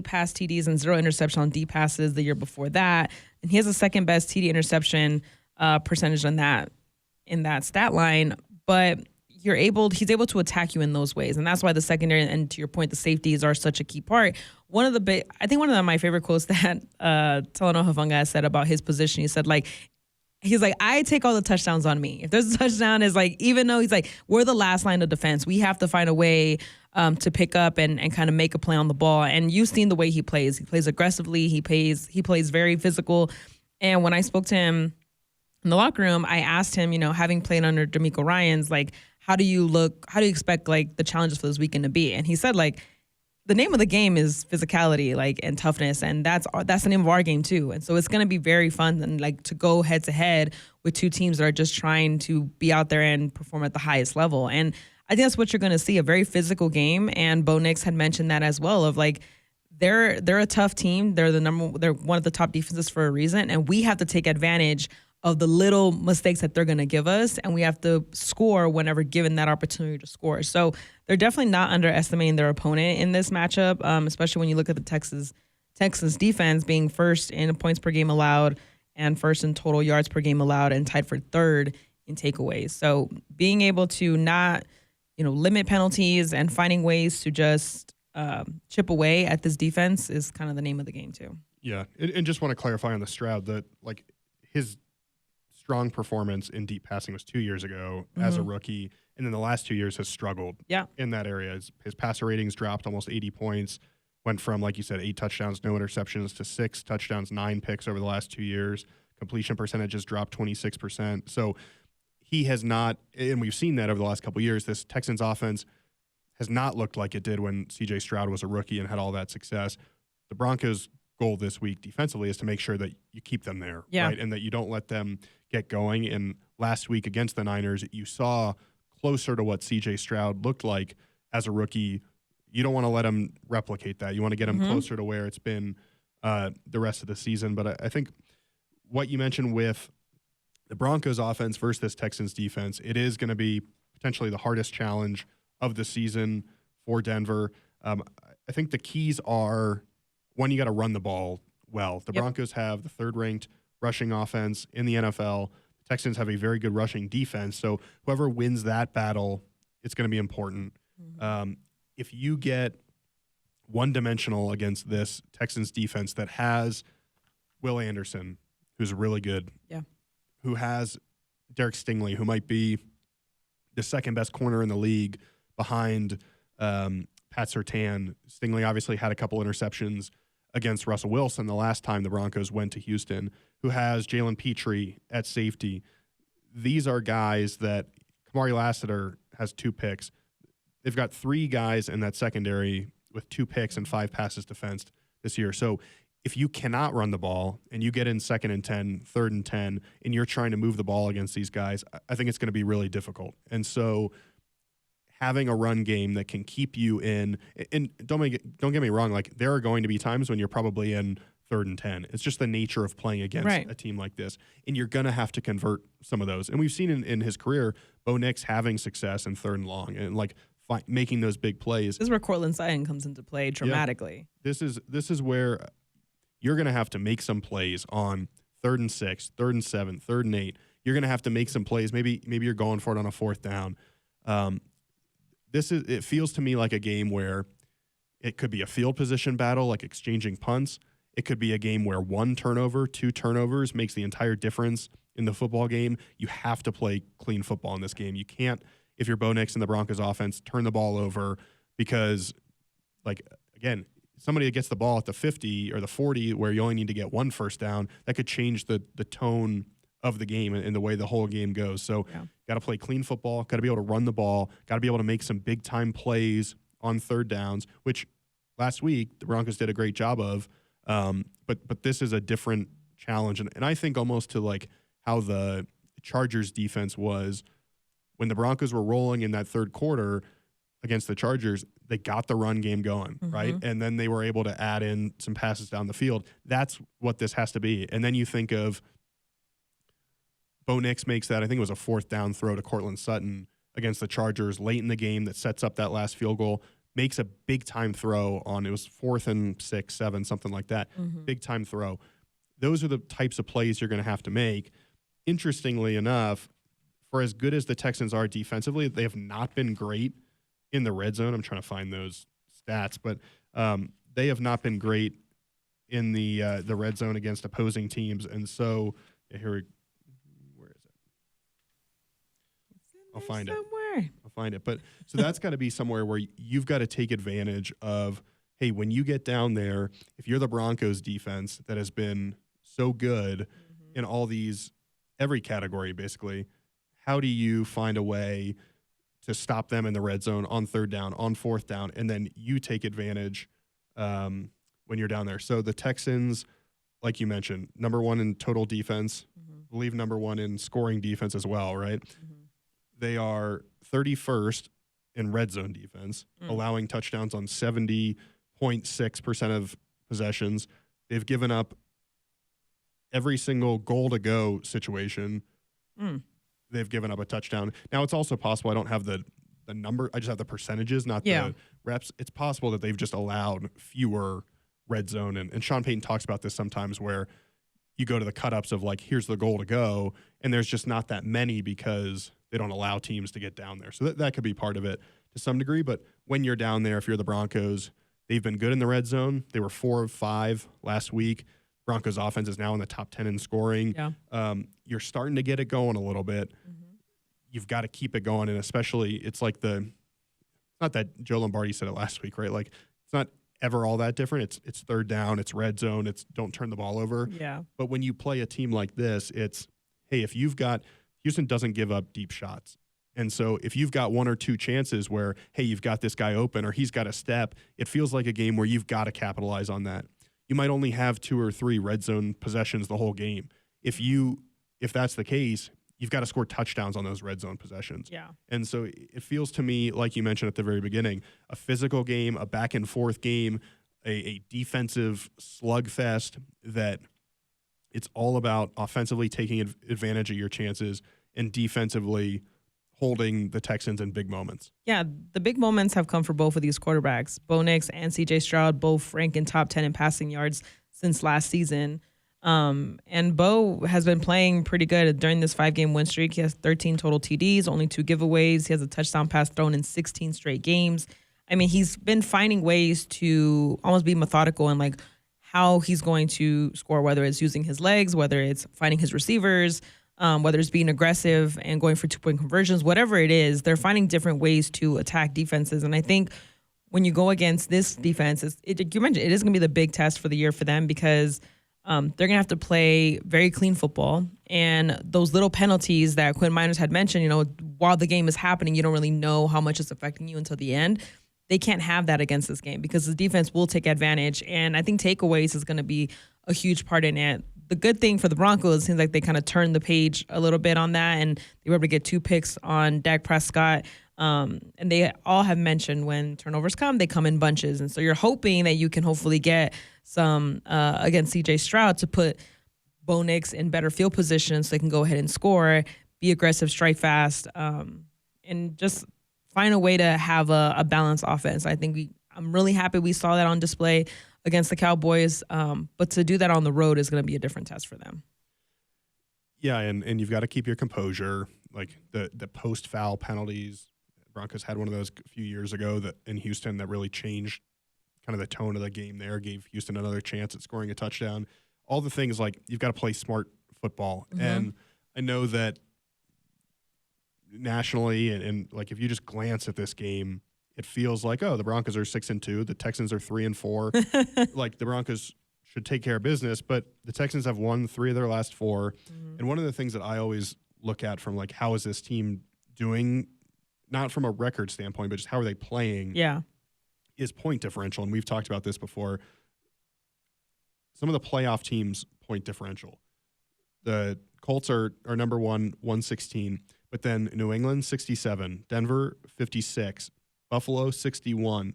S1: pass TDs and 0 interception on deep passes the year before that, and he has the second best TD interception percentage in that stat line. But he's able to attack you in those ways. And that's why the secondary, and to your point, the safeties are such a key part. One of my favorite quotes that Talanoa Hufanga said about his position, he said, he's like, I take all the touchdowns on me. If there's a touchdown, is like, even though he's like, we're the last line of defense, we have to find a way to pick up and kind of make a play on the ball. And you've seen the way he plays. He plays aggressively. He plays very physical. And when I spoke to him in the locker room, I asked him, having played under DeMeco Ryans, how do you expect the challenges for this weekend to be? And he said the name of the game is physicality and toughness, and that's the name of our game too. And so it's going to be very fun and to go head to head with 2 teams that are just trying to be out there and perform at the highest level. And I think that's what you're going to see, a very physical game. And Bo Nix had mentioned that as well, of they're a tough team. They're one of the top defenses for a reason, and we have to take advantage of the little mistakes that they're going to give us, and we have to score whenever given that opportunity to score. So they're definitely not underestimating their opponent in this matchup, especially when you look at the Texans defense being first in points per game allowed and first in total yards per game allowed and tied for 3rd in takeaways. So being able to not, limit penalties and finding ways to just chip away at this defense is kind of the name of the game too.
S2: Yeah, and just want to clarify on the Stroud that his strong performance in deep passing was 2 years ago as a rookie, and then the last 2 years has struggled in that area. His passer ratings dropped almost 80 points, went from, like you said, 8 touchdowns, no interceptions, to 6 touchdowns, 9 picks over the last 2 years. Completion percentages dropped 26%. So he has not, and we've seen that over the last couple of years, this Texans offense has not looked like it did when C.J. Stroud was a rookie and had all that success. The Broncos' goal this week defensively is to make sure that you keep them there, right? And that you don't let them get going. And last week against the Niners, you saw closer to what C.J. Stroud looked like as a rookie. You don't want to let him replicate that. You want to get him closer to where it's been the rest of the season. But I think what you mentioned with the Broncos offense versus this Texans defense, it is going to be potentially the hardest challenge of the season for Denver. I think the keys are, one, you got to run the ball well. The Broncos have the 3rd-ranked rushing offense in the NFL. The Texans have a very good rushing defense. So whoever wins that battle, it's going to be important. If you get one-dimensional against this Texans defense that has Will Anderson, who's really good, who has Derek Stingley, who might be the 2nd-best corner in the league behind Pat Surtain. Stingley obviously had a couple interceptions against Russell Wilson the last time the Broncos went to Houston, who has Jalen Petrie at safety. These are guys that Kamari Lassiter has 2 picks. They've got 3 guys in that secondary with 2 picks and 5 passes defensed this year. So if you cannot run the ball and you get in 2nd and 10, 3rd and 10, and you're trying to move the ball against these guys, I think it's going to be really difficult. And so having a run game that can keep you in, and don't get me wrong, there are going to be times when you're probably in 3rd and 10. It's just the nature of playing against a team like this, and you're going to have to convert some of those. And we've seen in his career, Bo Nix having success in 3rd and long and making those big plays.
S1: This is where Cortland Sutton comes into play dramatically.
S2: Yeah. This is where you're going to have to make some plays on 3rd and 6, 3rd and 7, 3rd and 8. You're going to have to make some plays. Maybe you're going for it on a 4th down. It feels to me like a game where it could be a field position battle, like exchanging punts. It could be a game where 1 turnover, 2 turnovers makes the entire difference in the football game. You have to play clean football in this game. You can't, if you're Bo Nix and the Broncos offense, turn the ball over because, like, again, somebody that gets the ball at the 50 or the 40 where you only need to get 1 first down, that could change the tone of the game and the way the whole game goes. So got to play clean football, got to be able to run the ball, got to be able to make some big-time plays on 3rd downs, which last week the Broncos did a great job of. But this is a different challenge. And I think almost to like how the Chargers defense was when the Broncos were rolling in that 3rd quarter against the Chargers, they got the run game going, right? And then they were able to add in some passes down the field. That's what this has to be. And then you think of Bo Nix makes that, I think it was a 4th down throw to Cortland Sutton against the Chargers late in the game that sets up that last field goal, makes a big-time throw on, it was 4th and 6, 7, something like that. Big-time throw. Those are the types of plays you're going to have to make. Interestingly enough, for as good as the Texans are defensively, they have not been great in the red zone. I'm trying to find those stats, but they have not been great in the red zone against opposing teams. And so where is it? I'll find it. But so that's got to be somewhere where you've got to take advantage of, hey, when you get down there, if you're the Broncos defense that has been so good in all these, every category basically, how do you find a way to stop them in the red zone on 3rd down, on 4th down, and then you take advantage when you're down there. So the Texans, like you mentioned, number 1 in total defense, I believe number 1 in scoring defense as well, right? They are 31st in red zone defense, allowing touchdowns on 70.6% of possessions. They've given up every single goal-to-go situation. They've given up a touchdown. Now, it's also possible, I don't have the number, I just have the percentages, not the reps. It's possible that they've just allowed fewer red zone. And Sean Payton talks about this sometimes where you go to the cut-ups of, like, here's the goal to go, and there's just not that many because they don't allow teams to get down there. So that could be part of it to some degree. But when you're down there, if you're the Broncos, they've been good in the red zone. They were 4 of 5 last week. Broncos offense is now in the top 10 in scoring. You're starting to get it going a little bit. You've got to keep it going. And especially, it's like not that Joe Lombardi said it last week, right? Like, it's not ever all that different. It's 3rd down, it's red zone, it's don't turn the ball over. But when you play a team like this, it's, hey, if you've got, Houston doesn't give up deep shots. And so if you've got 1 or 2 chances where, hey, you've got this guy open or he's got a step, it feels like a game where you've got to capitalize on that. You might only have 2 or 3 red zone possessions the whole game. If that's the case, you've got to score touchdowns on those red zone possessions. And so it feels to me, like you mentioned at the very beginning, a physical game, a back and forth game, a defensive slugfest that it's all about offensively taking advantage of your chances and defensively holding the Texans in big moments. Yeah,
S1: the big moments have come for both of these quarterbacks. Bo Nix and C.J. Stroud both rank in top 10 in passing yards since last season. And Bo has been playing pretty good during this 5-game win streak. He has 13 total TDs, only 2 giveaways. He has a touchdown pass thrown in 16 straight games. I mean, he's been finding ways to almost be methodical in, like, how he's going to score, whether it's using his legs, whether it's finding his receivers, whether it's being aggressive and going for 2-point conversions, whatever it is, they're finding different ways to attack defenses. And I think when you go against this defense, you mentioned it is going to be the big test for the year for them because they're going to have to play very clean football. And those little penalties that Quinn Miners had mentioned, while the game is happening, you don't really know how much it's affecting you until the end. They can't have that against this game because the defense will take advantage. And I think takeaways is going to be a huge part in it. The good thing for the Broncos, it seems like they kind of turned the page a little bit on that, and they were able to get 2 picks on Dak Prescott. And they all have mentioned when turnovers come, they come in bunches. And so you're hoping that you can hopefully get some against C.J. Stroud to put Bo Nix in better field position so they can go ahead and score, be aggressive, strike fast, and just find a way to have a balanced offense. I think I'm really happy we saw that on display against the Cowboys. But to do that on the road is going to be a different test for them.
S2: Yeah, and you've got to keep your composure. Like the post-foul penalties, Broncos had one of those a few years ago that in Houston that really changed kind of the tone of the game there, gave Houston another chance at scoring a touchdown. All the things like you've got to play smart football. Mm-hmm. And I know that nationally and like if you just glance at this game, it feels like, oh, the Broncos are 6-2, the Texans are 3-4. Like the Broncos should take care of business, but the Texans have won 3 of their last 4. Mm-hmm. And one of the things that I always look at from like how is this team doing, not from a record standpoint, but just how are they playing?
S1: Yeah,
S2: is point differential. And we've talked about this before. Some of the playoff teams' point differential. The Colts are number 116, but then New England 67, Denver 56, Buffalo 61,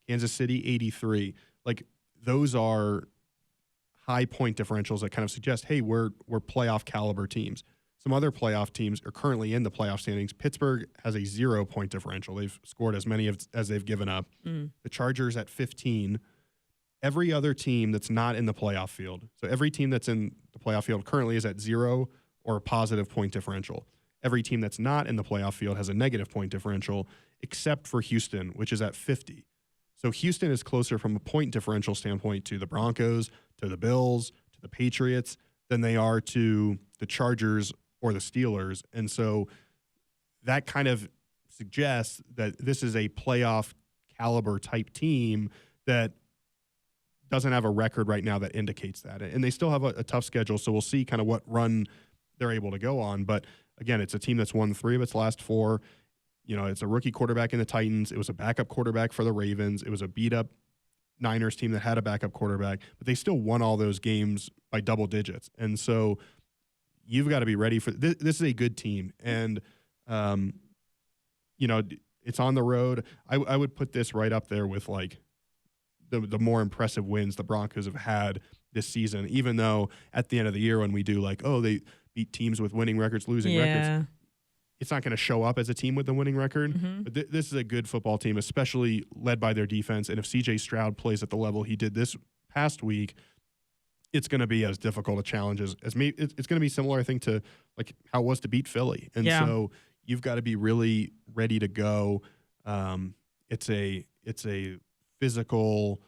S2: Kansas City 83. Like those are high point differentials that kind of suggest, hey, we're playoff caliber teams. Some other playoff teams are currently in the playoff standings. Pittsburgh has a 0 point differential. They've scored as many as they've given up. The Chargers at 15. Every other team that's not in the playoff field, so every team that's in the playoff field currently is at 0 or a positive point differential. Every team that's not in the playoff field has a negative point differential, except for Houston, which is at 50. So Houston is closer from a point differential standpoint to the Broncos, to the Bills, to the Patriots, than they are to the Chargers or the Steelers. And so that kind of suggests that this is a playoff caliber type team that doesn't have a record right now that indicates that. And they still have a tough schedule, so we'll see kind of what run they're able to go on. But again, it's a team that's won 3 of its last 4. You know, it's a rookie quarterback in the Titans. It was a backup quarterback for the Ravens. It was a beat-up Niners team that had a backup quarterback, but they still won all those games by double digits. And so you've got to be ready for this. This is a good team. And, you know, it's on the road. I would put this right up there with, like, the more impressive wins the Broncos have had this season, even though at the end of the year when we do, like, oh, they beat teams with winning records, losing records, it's not going to show up as a team with a winning record. Mm-hmm. But this is a good football team, especially led by their defense. And if C.J. Stroud plays at the level he did this past week, it's going to be as difficult a challenge as me. It's going to be similar, I think, to like how it was to beat Philly. And so you've got to be really ready to go. It's a physical,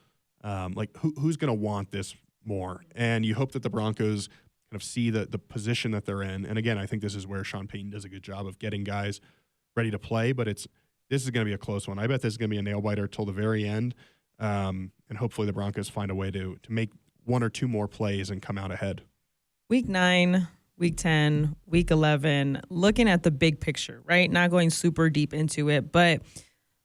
S2: like who's going to want this more? And you hope that the Broncos kind of see the position that they're in. And again, I think this is where Sean Payton does a good job of getting guys ready to play, but this is going to be a close one. I bet this is going to be a nail biter till the very end. And hopefully the Broncos find a way to make 1 or 2 more plays and come out ahead.
S1: Week 9, Week 10, Week 11, looking at the big picture, right? Not going super deep into it, but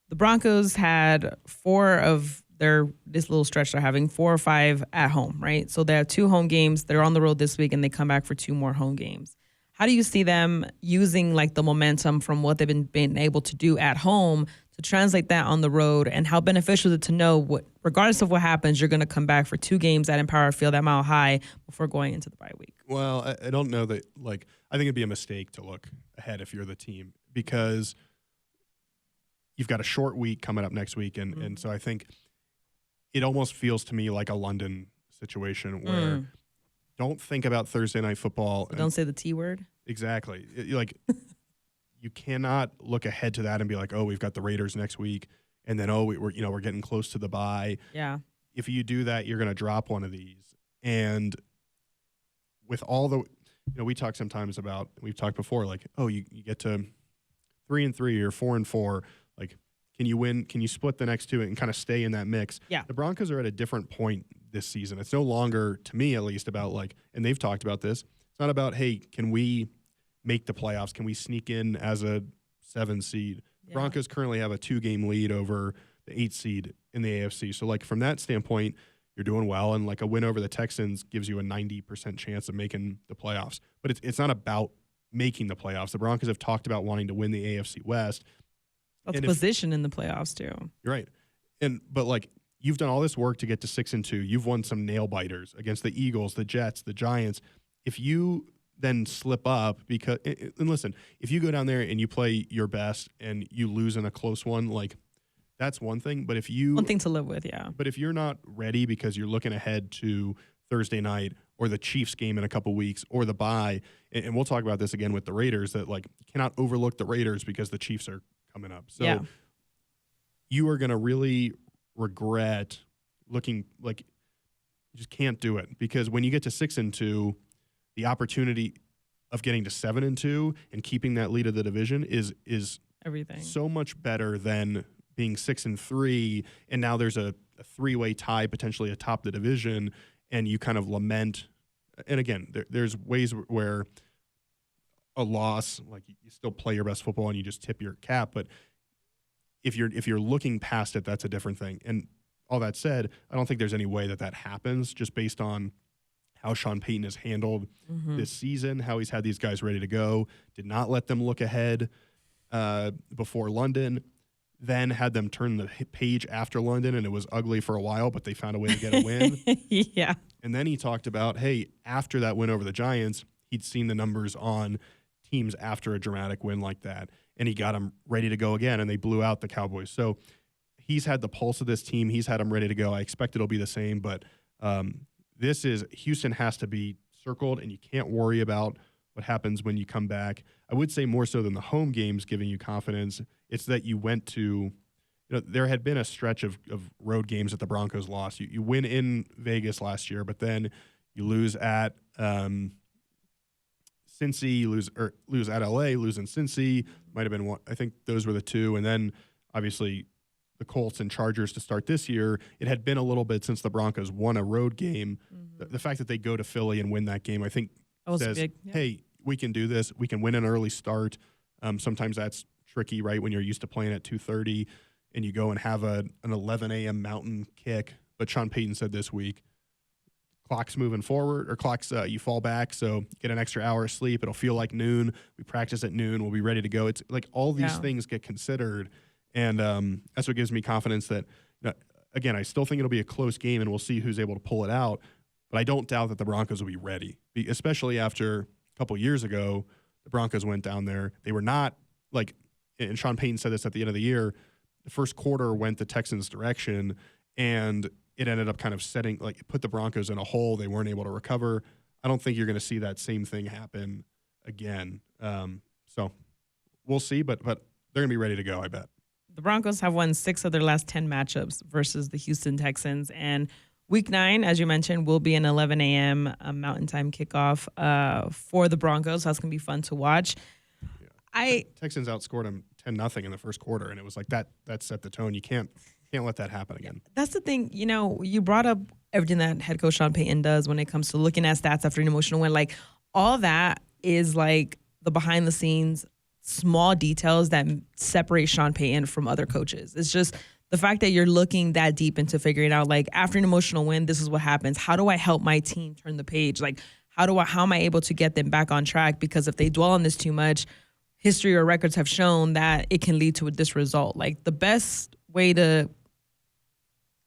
S1: the Broncos had 4 of this little stretch they're having 4 or 5 at home, right? So they have 2 home games. They're on the road this week, and they come back for 2 more home games. How do you see them using like the momentum from what they've been able to do at home to translate that on the road, and how beneficial is it to know what, regardless of what happens, you're going to come back for 2 games at Empower Field at Mile High before going into the bye week?
S2: Well, I don't know that, like, I think it'd be a mistake to look ahead if you're the team, because you've got a short week coming up next week. And so I think it almost feels to me like a London situation where don't think about Thursday Night Football.
S1: So don't say the T word.
S2: Exactly. Like, you cannot look ahead to that and be like, oh, we've got the Raiders next week, and then we're getting close to the bye.
S1: Yeah.
S2: If you do that, you're going to drop one of these. And with all the, we talk sometimes about, we've talked before, like, oh, you get to 3-3 or 4-4, like, can you win? Can you split the next 2 and kind of stay in that mix?
S1: Yeah.
S2: The Broncos are at a different point this season. It's no longer, to me at least, about like, and they've talked about this, it's not about, hey, can we make the playoffs? Can we sneak in as a 7 seed? The Broncos currently have a 2-game lead over the 8 seed in the AFC. So, like, from that standpoint, you're doing well, and like a win over the Texans gives you a 90% chance of making the playoffs. But it's not about making the playoffs. The Broncos have talked about wanting to win the AFC West.
S1: That's position in the playoffs too.
S2: You're right. But like, you've done all this work to get to 6-2. You've won some nail biters against the Eagles, the Jets, the Giants. If you then slip up, and listen, if you go down there and you play your best and you lose in a close one, like, that's one thing. But
S1: One thing to live with, yeah.
S2: But if you're not ready because you're looking ahead to Thursday night or the Chiefs game in a couple weeks or the bye, and we'll talk about this again with the Raiders, that like you cannot overlook the Raiders because the Chiefs are coming up. So you are going to really regret looking like you just can't do it, because when you get to 6-2, the opportunity of getting to 7-2 and keeping that lead of the division is
S1: everything
S2: so much better than being 6-3, and now there's a three-way tie potentially atop the division, and you kind of lament. And again, there's ways where a loss, like you still play your best football and you just tip your cap, but if you're looking past it, that's a different thing. And all that said, I don't think there's any way that happens just based on how Sean Payton has handled this season, how he's had these guys ready to go, did not let them look ahead before London, then had them turn the page after London, and it was ugly for a while, but they found a way to get a win.
S1: Yeah.
S2: And then he talked about, hey, after that win over the Giants, he'd seen the numbers on teams after a dramatic win like that, and he got them ready to go again, and they blew out the Cowboys. So he's had the pulse of this team. He's had them ready to go. I expect it'll be the same, but Houston has to be circled, and you can't worry about what happens when you come back. I would say more so than the home games giving you confidence, it's that you went to, there had been a stretch of road games that the Broncos lost. You win in Vegas last year, but then you lose at Cincy, you lose at LA, lose in Cincy, might have been one. I think those were the two. And then obviously the Colts and Chargers to start this year. It had been a little bit since the Broncos won a road game. The fact that they go to Philly and win that game, I think, says,
S1: big, yeah.
S2: Hey, we can do this. We can win an early start. Sometimes that's tricky, right, when you're used to playing at 2:30 and you go and have an 11 a.m. Mountain kick. But Sean Payton said this week, clock's moving forward, or you fall back, so get an extra hour of sleep. It'll feel like noon. We practice at noon. We'll be ready to go. It's like all these things get considered, and that's what gives me confidence that, again, I still think it'll be a close game, and we'll see who's able to pull it out. But I don't doubt that the Broncos will be ready, especially after a couple years ago, the Broncos went down there. They were not like, and Sean Payton said this at the end of the year, the first quarter went the Texans' direction, and it ended up kind of put the Broncos in a hole. They weren't able to recover. I don't think you're going to see that same thing happen again. So we'll see, but they're going to be ready to go, I bet.
S1: The Broncos have won 6 of their last 10 matchups versus the Houston Texans, and Week 9, as you mentioned, will be an 11 a.m. Mountain Time kickoff for the Broncos. That's going to be fun to watch.
S2: Yeah. Texans outscored them 10-0 in the first quarter, and it was like that set the tone. You can't let that happen again.
S1: That's the thing. You brought up everything that head coach Sean Payton does when it comes to looking at stats after an emotional win. Like, all that is like the behind-the-scenes small details that separate Sean Payton from other coaches. It's just the fact that you're looking that deep into figuring out, like, after an emotional win, this is what happens. How do I help my team turn the page? Like, how am I able to get them back on track? Because if they dwell on this too much, history or records have shown that it can lead to this result. Like, the best way to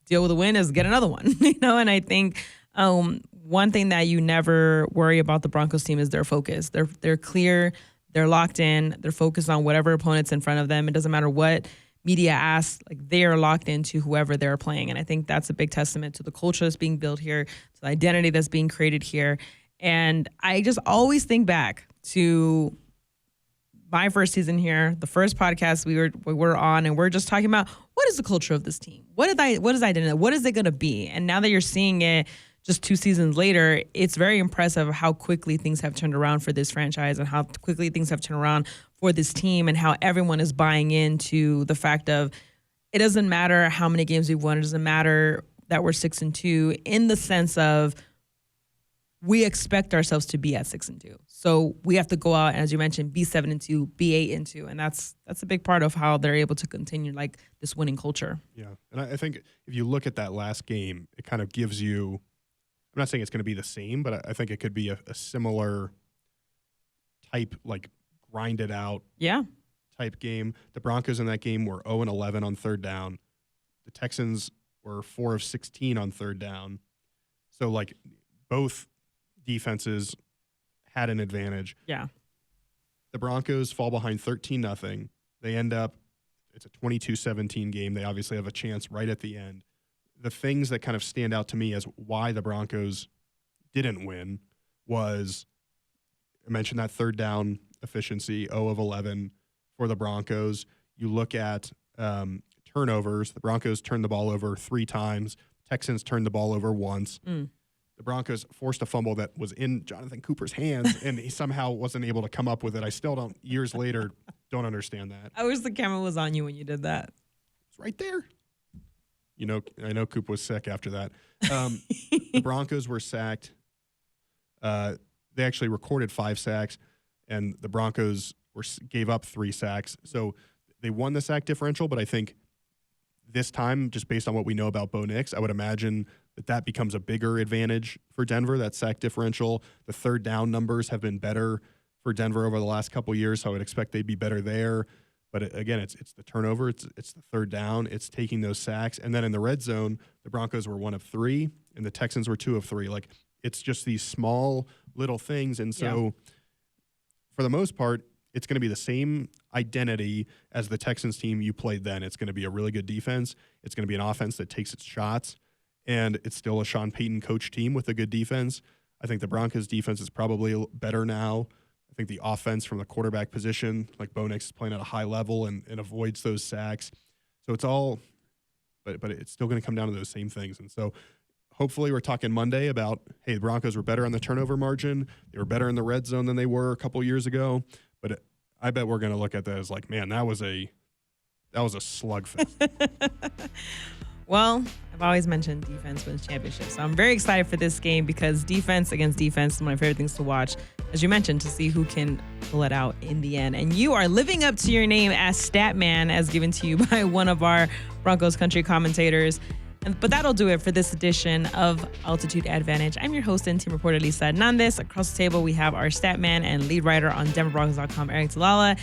S1: deal with a win is get another one, And I think one thing that you never worry about the Broncos team is their focus. They're clear, they're locked in, they're focused on whatever opponent's in front of them. It doesn't matter what media asks, like, they are locked into whoever they're playing. And I think that's a big testament to the culture that's being built here, to the identity that's being created here. And I just always think back to my first season here, the first podcast we were on, and we're just talking about, what is the culture of this team? What is identity? What is it going to be? And now that you're seeing it just 2 seasons later, it's very impressive how quickly things have turned around for this franchise and how quickly things have turned around for this team, and how everyone is buying into the fact of, it doesn't matter how many games we've won. It doesn't matter that we're 6-2, in the sense of, we expect ourselves to be at 6-2. So we have to go out and, as you mentioned, be 7-2, be 8-2. And that's a big part of how they're able to continue like this winning culture.
S2: Yeah. And I think if you look at that last game, it kind of gives you, I'm not saying it's going to be the same, but I think it could be a similar type, like, grinded out type game. The Broncos in that game were 0-11 on third down. The Texans were 4 of 16 on third down. So, like, both defenses had an advantage.
S1: Yeah.
S2: The Broncos fall behind 13-0. They end up, It's a 22-17 game. They obviously have a chance right at the end. The things that kind of stand out to me as why the Broncos didn't win was, I mentioned that third down efficiency, 0 of 11 for the Broncos. You look at turnovers. The Broncos turned the ball over 3 times. Texans turned the ball over once. The Broncos forced a fumble that was in Jonathan Cooper's hands, and he somehow wasn't able to come up with it. I still don't, years later, don't understand that.
S1: I wish the camera was on you when you did that.
S2: It's right there. I know Coop was sick after that. The Broncos were sacked. They actually recorded 5 sacks, and the Broncos gave up 3 sacks. So they won the sack differential, but I think this time, just based on what we know about Bo Nix, I would imagine that becomes a bigger advantage for Denver, that sack differential. The third down numbers have been better for Denver over the last couple of years, so I would expect they'd be better there. But again, it's the turnover, it's the third down, it's taking those sacks. And then in the red zone, the Broncos were 1 of 3, and the Texans were 2 of 3. Like, it's just these small little things. And so for the most part, it's going to be the same identity as the Texans team you played then. It's going to be a really good defense. It's going to be an offense that takes its shots. And it's still a Sean Payton coach team with a good defense. I think the Broncos defense is probably better now. I think the offense from the quarterback position, like Bo Nix is playing at a high level and avoids those sacks. So it's all, but it's still going to come down to those same things. And so hopefully we're talking Monday about, hey, the Broncos were better on the turnover margin. They were better in the red zone than they were a couple years ago. But I bet we're going to look at that as like, man, that was a slugfest.
S1: Well, I've always mentioned defense wins championships. So I'm very excited for this game because defense against defense is one of my favorite things to watch, as you mentioned, to see who can pull it out in the end. And you are living up to your name as Statman, as given to you by one of our Broncos country commentators. But that'll do it for this edition of Altitude Advantage. I'm your host and team reporter, Elisa Hernandez. Across the table, we have our Statman and lead writer on DenverBroncos.com, Aric DiLalla.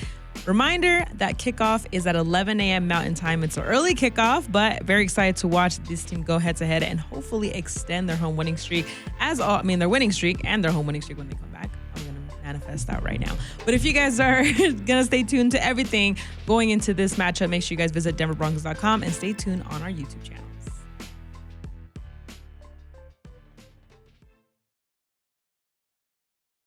S1: Reminder that kickoff is at 11 a.m. Mountain Time. It's an early kickoff, but very excited to watch this team go head-to-head and hopefully extend their home winning streak. Their winning streak and their home winning streak when they come back. I'm going to manifest that right now. But if you guys are going to stay tuned to everything going into this matchup, make sure you guys visit DenverBroncos.com and stay tuned on our YouTube channel.